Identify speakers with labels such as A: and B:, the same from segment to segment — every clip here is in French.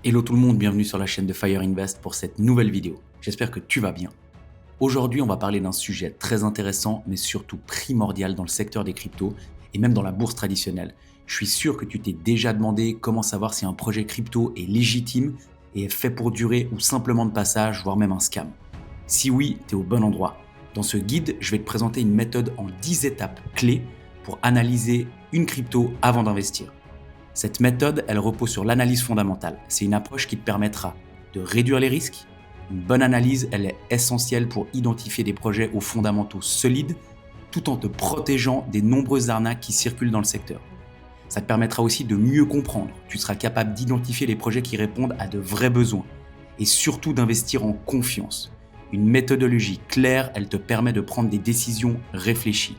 A: Hello tout le monde, bienvenue sur la chaîne de Fire Invest pour cette nouvelle vidéo. J'espère que tu vas bien. Aujourd'hui, on va parler d'un sujet très intéressant, mais surtout primordial dans le secteur des cryptos et même dans la bourse traditionnelle. Je suis sûr que tu t'es déjà demandé comment savoir si un projet crypto est légitime et est fait pour durer ou simplement de passage, voire même un scam. Si oui, tu es au bon endroit. Dans ce guide, je vais te présenter une méthode en 10 étapes clés pour analyser une crypto avant d'investir. Cette méthode, elle repose sur l'analyse fondamentale. C'est une approche qui te permettra de réduire les risques. Une bonne analyse, elle est essentielle pour identifier des projets aux fondamentaux solides, tout en te protégeant des nombreuses arnaques qui circulent dans le secteur. Ça te permettra aussi de mieux comprendre. Tu seras capable d'identifier les projets qui répondent à de vrais besoins et surtout d'investir en confiance. Une méthodologie claire, elle te permet de prendre des décisions réfléchies.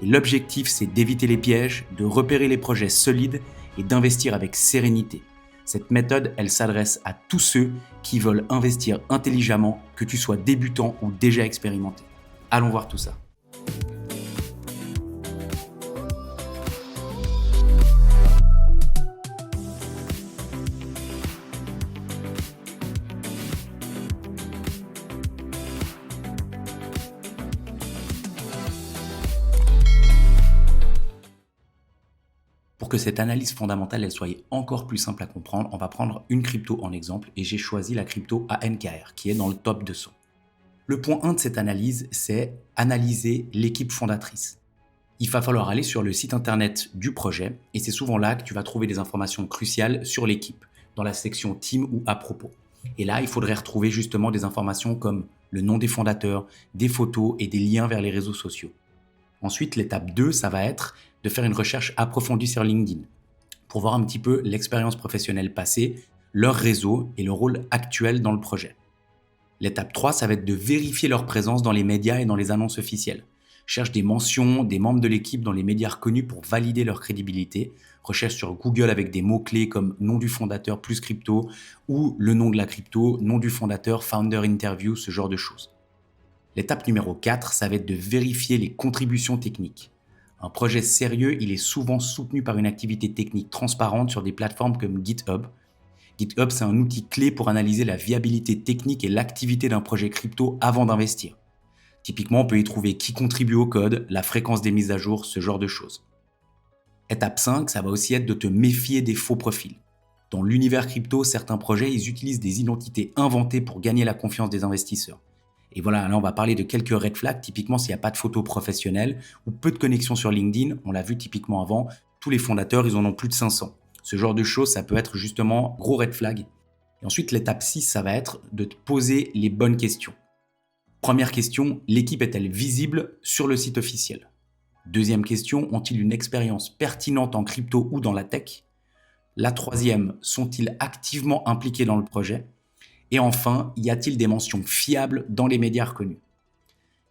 A: Et l'objectif, c'est d'éviter les pièges, de repérer les projets solides et d'investir avec sérénité. Cette méthode, elle s'adresse à tous ceux qui veulent investir intelligemment, que tu sois débutant ou déjà expérimenté. Allons voir tout ça. Pour que cette analyse fondamentale elle soit encore plus simple à comprendre, on va prendre une crypto en exemple et j'ai choisi la crypto ANKR qui est dans le top 200. Le point 1 de cette analyse, c'est analyser l'équipe fondatrice. Il va falloir aller sur le site internet du projet et c'est souvent là que tu vas trouver des informations cruciales sur l'équipe, dans la section team ou à propos. Et là, il faudrait retrouver justement des informations comme le nom des fondateurs, des photos et des liens vers les réseaux sociaux. Ensuite, l'étape 2, ça va être de faire une recherche approfondie sur LinkedIn pour voir un petit peu l'expérience professionnelle passée, leur réseau et le rôle actuel dans le projet. L'étape 3, ça va être de vérifier leur présence dans les médias et dans les annonces officielles. Cherche des mentions des membres de l'équipe dans les médias reconnus pour valider leur crédibilité. Recherche sur Google avec des mots-clés comme nom du fondateur plus crypto ou le nom de la crypto, nom du fondateur, founder interview, ce genre de choses. L'étape numéro 4, ça va être de vérifier les contributions techniques. Un projet sérieux, il est souvent soutenu par une activité technique transparente sur des plateformes comme GitHub. GitHub, c'est un outil clé pour analyser la viabilité technique et l'activité d'un projet crypto avant d'investir. Typiquement, on peut y trouver qui contribue au code, la fréquence des mises à jour, ce genre de choses. Étape 5, ça va aussi être de te méfier des faux profils. Dans l'univers crypto, certains projets, ils utilisent des identités inventées pour gagner la confiance des investisseurs. Et voilà, là on va parler de quelques red flags, typiquement s'il n'y a pas de photos professionnelles ou peu de connexions sur LinkedIn, on l'a vu typiquement avant, tous les fondateurs ils en ont plus de 500. Ce genre de choses, ça peut être justement gros red flag. Et ensuite l'étape 6, ça va être de te poser les bonnes questions. Première question, l'équipe est-elle visible sur le site officiel? Deuxième question, ont-ils une expérience pertinente en crypto ou dans la tech? La troisième, sont-ils activement impliqués dans le projet? Et enfin, y a-t-il des mentions fiables dans les médias reconnus?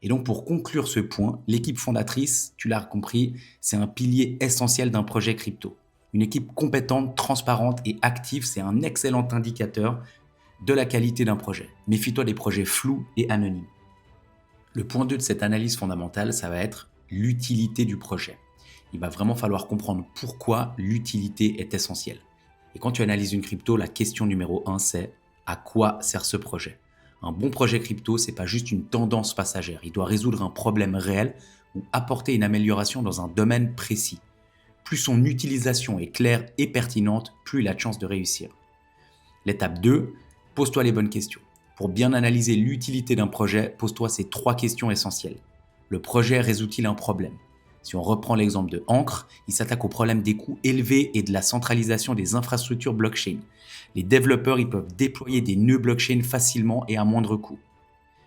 A: Et donc pour conclure ce point, l'équipe fondatrice, tu l'as compris, c'est un pilier essentiel d'un projet crypto. Une équipe compétente, transparente et active, c'est un excellent indicateur de la qualité d'un projet. Méfie-toi des projets flous et anonymes. Le point 2 de cette analyse fondamentale, ça va être l'utilité du projet. Il va vraiment falloir comprendre pourquoi l'utilité est essentielle. Et quand tu analyses une crypto, la question numéro 1, c'est à quoi sert ce projet? Un bon projet crypto, c'est pas juste une tendance passagère. Il doit résoudre un problème réel ou apporter une amélioration dans un domaine précis. Plus son utilisation est claire et pertinente, plus il a de chances de réussir. L'étape 2, pose-toi les bonnes questions. Pour bien analyser l'utilité d'un projet, pose-toi ces 3 questions essentielles. Le projet résout-il un problème? Si on reprend l'exemple de Ancre, il s'attaque au problème des coûts élevés et de la centralisation des infrastructures blockchain. Les développeurs ils peuvent déployer des nœuds blockchain facilement et à moindre coût.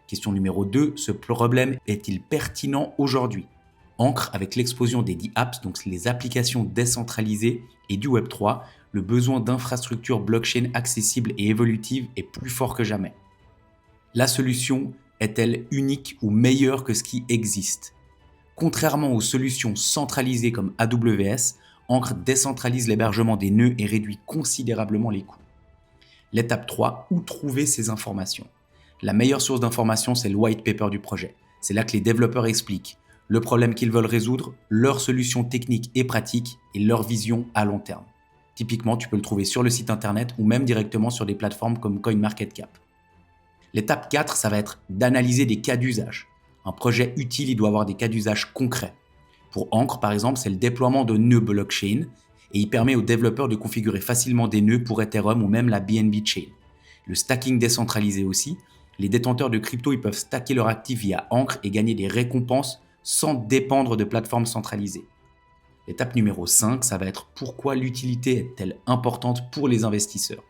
A: Question numéro 2, ce problème est-il pertinent aujourd'hui? Ancre, avec l'explosion des DApps, donc les applications décentralisées, et du Web3, le besoin d'infrastructures blockchain accessibles et évolutives est plus fort que jamais. La solution est-elle unique ou meilleure que ce qui existe? Contrairement aux solutions centralisées comme AWS, Ancre décentralise l'hébergement des nœuds et réduit considérablement les coûts. L'étape 3, où trouver ces informations? La meilleure source d'information, c'est le white paper du projet. C'est là que les développeurs expliquent le problème qu'ils veulent résoudre, leurs solutions techniques et pratiques et leur vision à long terme. Typiquement, tu peux le trouver sur le site internet ou même directement sur des plateformes comme CoinMarketCap. L'étape 4, ça va être d'analyser des cas d'usage. Un projet utile, il doit avoir des cas d'usage concrets. Pour Ancre, par exemple, c'est le déploiement de nœuds blockchain et il permet aux développeurs de configurer facilement des nœuds pour Ethereum ou même la BNB Chain. Le stacking décentralisé aussi. Les détenteurs de crypto, ils peuvent stacker leurs actifs via Ancre et gagner des récompenses sans dépendre de plateformes centralisées. L'étape numéro 5, ça va être pourquoi l'utilité est-elle importante pour les investisseurs.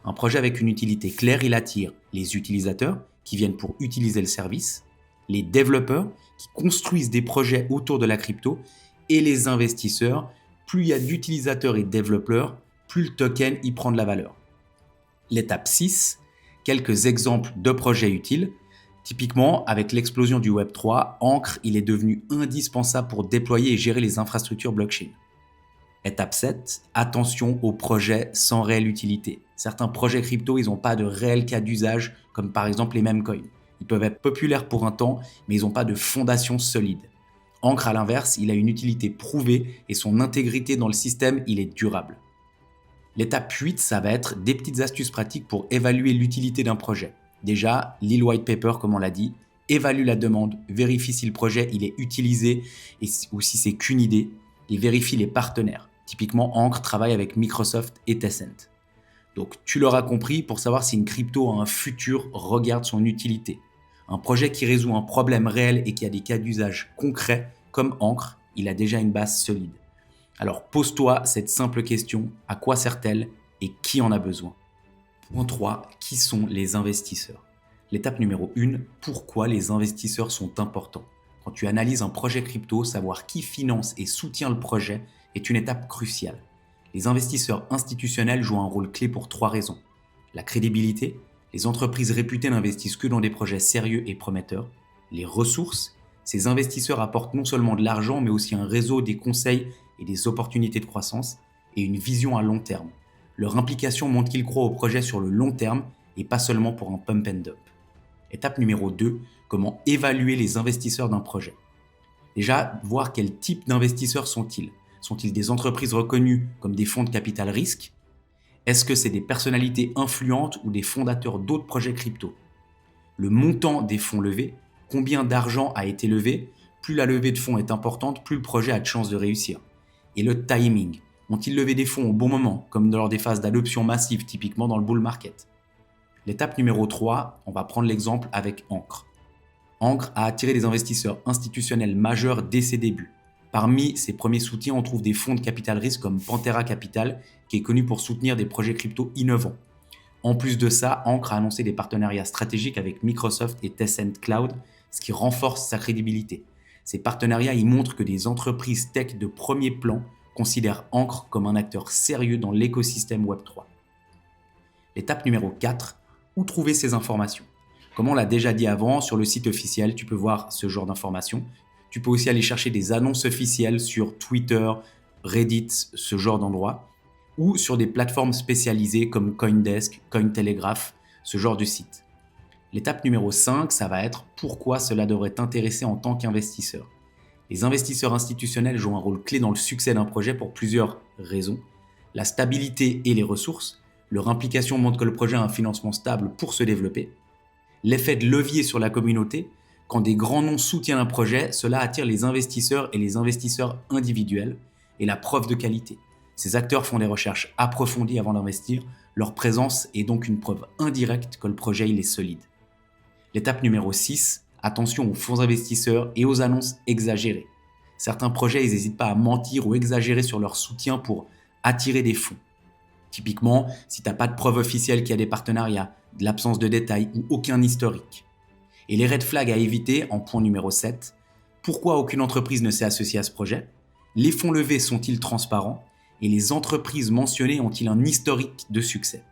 A: Un projet avec une utilité claire, il attire les utilisateurs qui viennent pour utiliser le service, les développeurs qui construisent des projets autour de la crypto et les investisseurs. Plus il y a d'utilisateurs et de développeurs, plus le token y prend de la valeur. L'étape 6, quelques exemples de projets utiles. Typiquement, avec l'explosion du Web3, Ancre, il est devenu indispensable pour déployer et gérer les infrastructures blockchain. Étape 7, attention aux projets sans réelle utilité. Certains projets crypto, ils n'ont pas de réel cas d'usage, comme par exemple les meme coins. Ils peuvent être populaires pour un temps, mais ils n'ont pas de fondation solide. Ancre, à l'inverse, il a une utilité prouvée et son intégrité dans le système, il est durable. L'étape 8, ça va être des petites astuces pratiques pour évaluer l'utilité d'un projet. Déjà, lis le white paper, comme on l'a dit, évalue la demande, vérifie si le projet il est utilisé ou si c'est qu'une idée, et vérifie les partenaires. Typiquement, Ancre travaille avec Microsoft et Tencent. Donc, tu l'auras compris, pour savoir si une crypto a un futur, regarde son utilité. Un projet qui résout un problème réel et qui a des cas d'usage concrets, comme Ancre, il a déjà une base solide. Alors pose-toi cette simple question, à quoi sert-elle et qui en a besoin? Point 3, qui sont les investisseurs? L'étape numéro 1, pourquoi les investisseurs sont importants? Quand tu analyses un projet crypto, savoir qui finance et soutient le projet est une étape cruciale. Les investisseurs institutionnels jouent un rôle clé pour 3 raisons. La crédibilité, les entreprises réputées n'investissent que dans des projets sérieux et prometteurs. Les ressources, ces investisseurs apportent non seulement de l'argent, mais aussi un réseau, des conseils et des opportunités de croissance et une vision à long terme. Leur implication montre qu'ils croient au projet sur le long terme et pas seulement pour un pump and dump. Étape numéro 2, comment évaluer les investisseurs d'un projet. Déjà, voir quel type d'investisseurs sont-ils. Sont-ils des entreprises reconnues comme des fonds de capital risque? Est-ce que c'est des personnalités influentes ou des fondateurs d'autres projets crypto? Le montant des fonds levés, combien d'argent a été levé? Plus la levée de fonds est importante, plus le projet a de chances de réussir. Et le timing. Ont-ils levé des fonds au bon moment, comme lors des phases d'adoption massive, typiquement dans le bull market? L'étape numéro 3, on va prendre l'exemple avec Ancre. Ancre a attiré des investisseurs institutionnels majeurs dès ses débuts. Parmi ses premiers soutiens, on trouve des fonds de capital risque comme Pantera Capital, qui est connu pour soutenir des projets crypto innovants. En plus de ça, Ancre a annoncé des partenariats stratégiques avec Microsoft et Tencent Cloud, ce qui renforce sa crédibilité. Ces partenariats y montrent que des entreprises tech de premier plan considèrent Ancre comme un acteur sérieux dans l'écosystème Web3. L'étape numéro 4, où trouver ces informations? Comme on l'a déjà dit avant, sur le site officiel, tu peux voir ce genre d'informations. Tu peux aussi aller chercher des annonces officielles sur Twitter, Reddit, ce genre d'endroits, ou sur des plateformes spécialisées comme Coindesk, Cointelegraph, ce genre de site. L'étape numéro 5, ça va être pourquoi cela devrait t'intéresser en tant qu'investisseur. Les investisseurs institutionnels jouent un rôle clé dans le succès d'un projet pour plusieurs raisons. La stabilité et les ressources. Leur implication montre que le projet a un financement stable pour se développer. L'effet de levier sur la communauté. Quand des grands noms soutiennent un projet, cela attire les investisseurs et les investisseurs individuels. Et la preuve de qualité. Ces acteurs font des recherches approfondies avant d'investir. Leur présence est donc une preuve indirecte que le projet il est solide. L'étape numéro 6, attention aux fonds investisseurs et aux annonces exagérées. Certains projets, ils n'hésitent pas à mentir ou exagérer sur leur soutien pour attirer des fonds. Typiquement, si tu n'as pas de preuve officielle qu'il y a des partenariats, de l'absence de détails ou aucun historique. Et les red flags à éviter en point numéro 7, pourquoi aucune entreprise ne s'est associée à ce projet? Les fonds levés sont-ils transparents? Et les entreprises mentionnées ont-ils un historique de succès?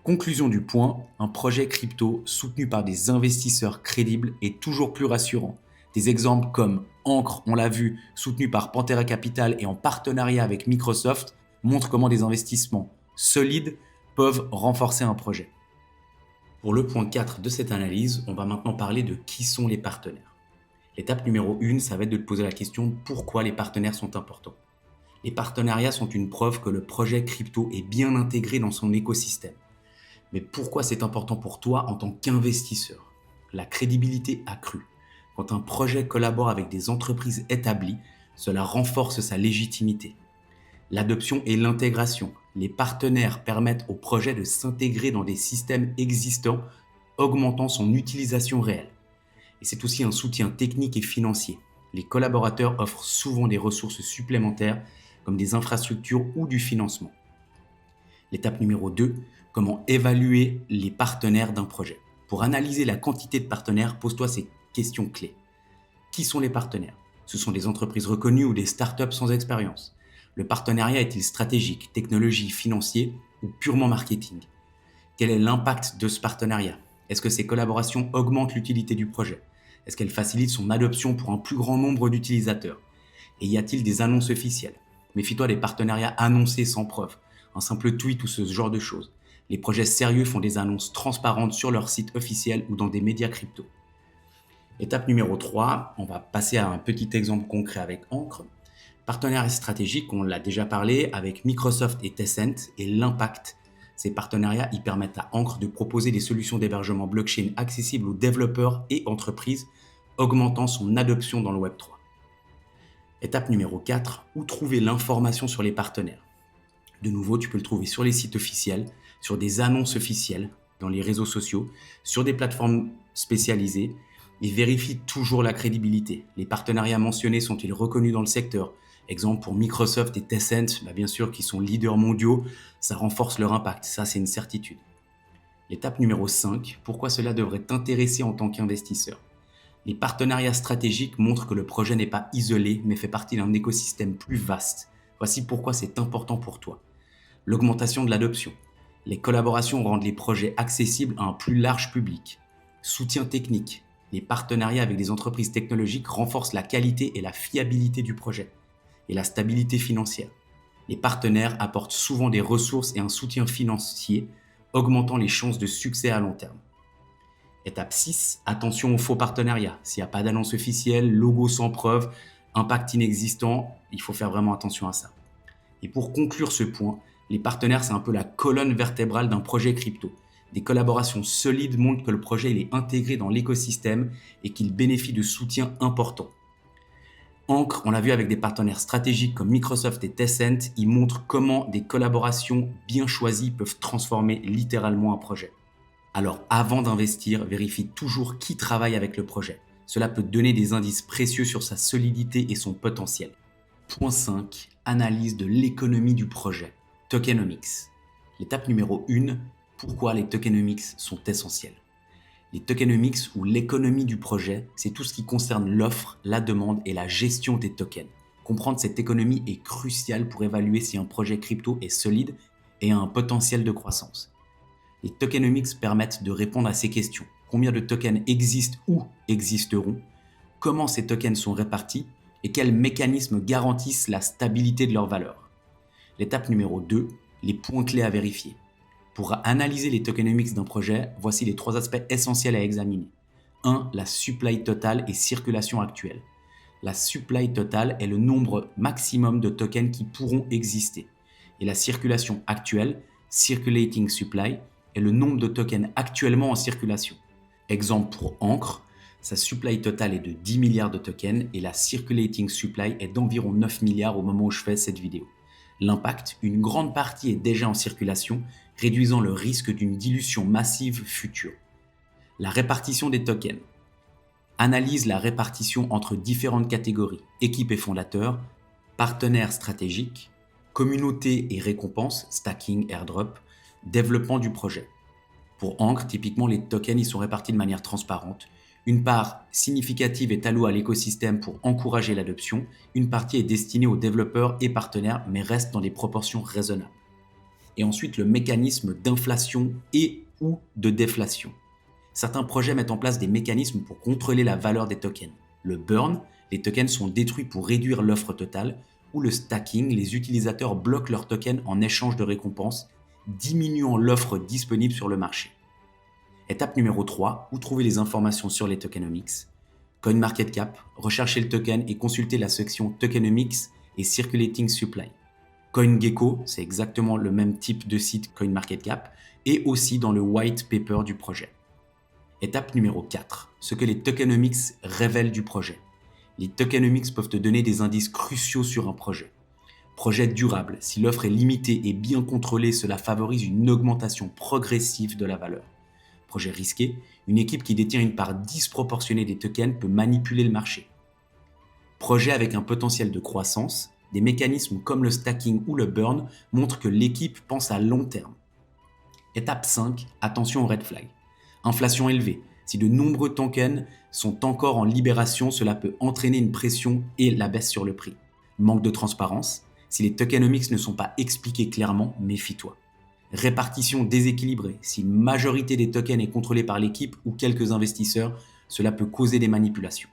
A: Conclusion du point, un projet crypto soutenu par des investisseurs crédibles est toujours plus rassurant. Des exemples comme Ancre, on l'a vu, soutenu par Pantera Capital et en partenariat avec Microsoft, montrent comment des investissements solides peuvent renforcer un projet. Pour le point 4 de cette analyse, on va maintenant parler de qui sont les partenaires. L'étape numéro 1, ça va être de te poser la question pourquoi les partenaires sont importants. Les partenariats sont une preuve que le projet crypto est bien intégré dans son écosystème. Mais pourquoi c'est important pour toi en tant qu'investisseur? La crédibilité accrue. Quand un projet collabore avec des entreprises établies, cela renforce sa légitimité. L'adoption et l'intégration. Les partenaires permettent au projet de s'intégrer dans des systèmes existants, augmentant son utilisation réelle. Et c'est aussi un soutien technique et financier. Les collaborateurs offrent souvent des ressources supplémentaires comme des infrastructures ou du financement. L'étape numéro 2, comment évaluer les partenaires d'un projet. Pour analyser la quantité de partenaires, pose-toi ces questions clés. Qui sont les partenaires? Ce sont des entreprises reconnues ou des startups sans expérience? Le partenariat est-il stratégique, technologie, financier ou purement marketing? Quel est l'impact de ce partenariat? Est-ce que ces collaborations augmentent l'utilité du projet? Est-ce qu'elles facilitent son adoption pour un plus grand nombre d'utilisateurs? Et y a-t-il des annonces officielles? Méfie-toi des partenariats annoncés sans preuve, un simple tweet ou ce genre de choses. Les projets sérieux font des annonces transparentes sur leur site officiel ou dans des médias crypto. Étape numéro 3, on va passer à un petit exemple concret avec Ancre. Partenariat stratégique, on l'a déjà parlé, avec Microsoft et Tencent et l'impact. Ces partenariats y permettent à Ancre de proposer des solutions d'hébergement blockchain accessibles aux développeurs et entreprises, augmentant son adoption dans le Web3. Étape numéro 4, où trouver l'information sur les partenaires. De nouveau, tu peux le trouver sur les sites officiels, sur des annonces officielles, dans les réseaux sociaux, sur des plateformes spécialisées, et vérifie toujours la crédibilité. Les partenariats mentionnés sont-ils reconnus dans le secteur? Exemple pour Microsoft et Tencent, bien sûr, qui sont leaders mondiaux, ça renforce leur impact, ça c'est une certitude. L'étape numéro 5, pourquoi cela devrait t'intéresser en tant qu'investisseur? Les partenariats stratégiques montrent que le projet n'est pas isolé, mais fait partie d'un écosystème plus vaste. Voici pourquoi c'est important pour toi. L'augmentation de l'adoption. Les collaborations rendent les projets accessibles à un plus large public. Soutien technique. Les partenariats avec des entreprises technologiques renforcent la qualité et la fiabilité du projet. Et la stabilité financière. Les partenaires apportent souvent des ressources et un soutien financier, augmentant les chances de succès à long terme. Étape 6, attention aux faux partenariats. S'il n'y a pas d'annonce officielle, logo sans preuve, impact inexistant, il faut faire vraiment attention à ça. Et pour conclure ce point, les partenaires, c'est un peu la colonne vertébrale d'un projet crypto. Des collaborations solides montrent que le projet il est intégré dans l'écosystème et qu'il bénéficie de soutien important. Ancre, on l'a vu avec des partenaires stratégiques comme Microsoft et Tencent, ils montrent comment des collaborations bien choisies peuvent transformer littéralement un projet. Alors avant d'investir, vérifie toujours qui travaille avec le projet. Cela peut te donner des indices précieux sur sa solidité et son potentiel. Point 5, analyse de l'économie du projet. Tokenomics. L'étape numéro 1, pourquoi les tokenomics sont essentiels. Les tokenomics ou l'économie du projet, c'est tout ce qui concerne l'offre, la demande et la gestion des tokens. Comprendre cette économie est crucial pour évaluer si un projet crypto est solide et a un potentiel de croissance. Les tokenomics permettent de répondre à ces questions. Combien de tokens existent ou existeront? Comment ces tokens sont répartis? Et quels mécanismes garantissent la stabilité de leur valeur? L'étape numéro 2, les points clés à vérifier. Pour analyser les tokenomics d'un projet, voici les 3 aspects essentiels à examiner. 1. La supply totale et circulation actuelle. La supply totale est le nombre maximum de tokens qui pourront exister. Et la circulation actuelle, circulating supply, est le nombre de tokens actuellement en circulation. Exemple pour Ancre, sa supply totale est de 10 milliards de tokens et la circulating supply est d'environ 9 milliards au moment où je fais cette vidéo. L'impact, une grande partie est déjà en circulation, réduisant le risque d'une dilution massive future. La répartition des tokens. Analyse la répartition entre différentes catégories, équipe et fondateurs, partenaires stratégiques, communauté et récompenses, stacking, airdrop, développement du projet. Pour Ancre, typiquement, les tokens ils sont répartis de manière transparente. Une part significative est allouée à l'écosystème pour encourager l'adoption. Une partie est destinée aux développeurs et partenaires, mais reste dans des proportions raisonnables. Et ensuite, le mécanisme d'inflation et ou de déflation. Certains projets mettent en place des mécanismes pour contrôler la valeur des tokens. Le burn, les tokens sont détruits pour réduire l'offre totale, ou le stacking, les utilisateurs bloquent leurs tokens en échange de récompenses, diminuant l'offre disponible sur le marché. Étape numéro 3, où trouver les informations sur les tokenomics. CoinMarketCap, recherchez le token et consultez la section Tokenomics et Circulating Supply. CoinGecko, c'est exactement le même type de site CoinMarketCap, et aussi dans le white paper du projet. Étape numéro 4, ce que les tokenomics révèlent du projet. Les tokenomics peuvent te donner des indices cruciaux sur un projet. Projet durable, si l'offre est limitée et bien contrôlée, cela favorise une augmentation progressive de la valeur. Projet risqué, une équipe qui détient une part disproportionnée des tokens peut manipuler le marché. Projet avec un potentiel de croissance, des mécanismes comme le stacking ou le burn montrent que l'équipe pense à long terme. Étape 5, attention aux red flags. Inflation élevée, si de nombreux tokens sont encore en libération, cela peut entraîner une pression et la baisse sur le prix. Manque de transparence, si les tokenomics ne sont pas expliqués clairement, méfie-toi. Répartition déséquilibrée, si une majorité des tokens est contrôlée par l'équipe ou quelques investisseurs, cela peut causer des manipulations.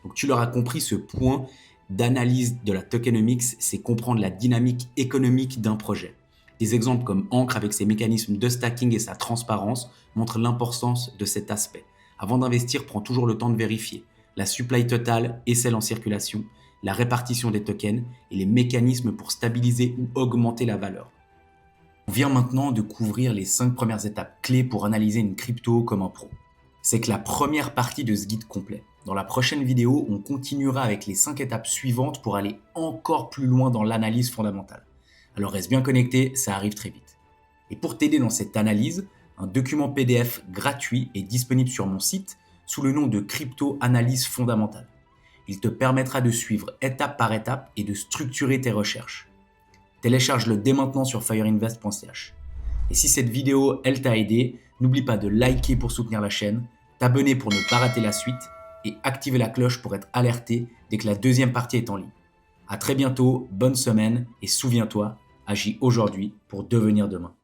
A: Donc tu l'auras compris, ce point d'analyse de la tokenomics, c'est comprendre la dynamique économique d'un projet. Des exemples comme Ancre avec ses mécanismes de stacking et sa transparence montrent l'importance de cet aspect. Avant d'investir, prends toujours le temps de vérifier la supply totale et celle en circulation, la répartition des tokens et les mécanismes pour stabiliser ou augmenter la valeur. On vient maintenant de couvrir les 5 premières étapes clés pour analyser une crypto comme un pro. C'est que la première partie de ce guide complet. Dans la prochaine vidéo, on continuera avec les 5 étapes suivantes pour aller encore plus loin dans l'analyse fondamentale. Alors reste bien connecté, ça arrive très vite. Et pour t'aider dans cette analyse, un document PDF gratuit est disponible sur mon site sous le nom de Crypto Analyse Fondamentale. Il te permettra de suivre étape par étape et de structurer tes recherches. Télécharge-le dès maintenant sur fireinvest.ch. Et si cette vidéo, elle t'a aidé, n'oublie pas de liker pour soutenir la chaîne, t'abonner pour ne pas rater la suite et activer la cloche pour être alerté dès que la deuxième partie est en ligne. À très bientôt, bonne semaine et souviens-toi, agis aujourd'hui pour devenir demain.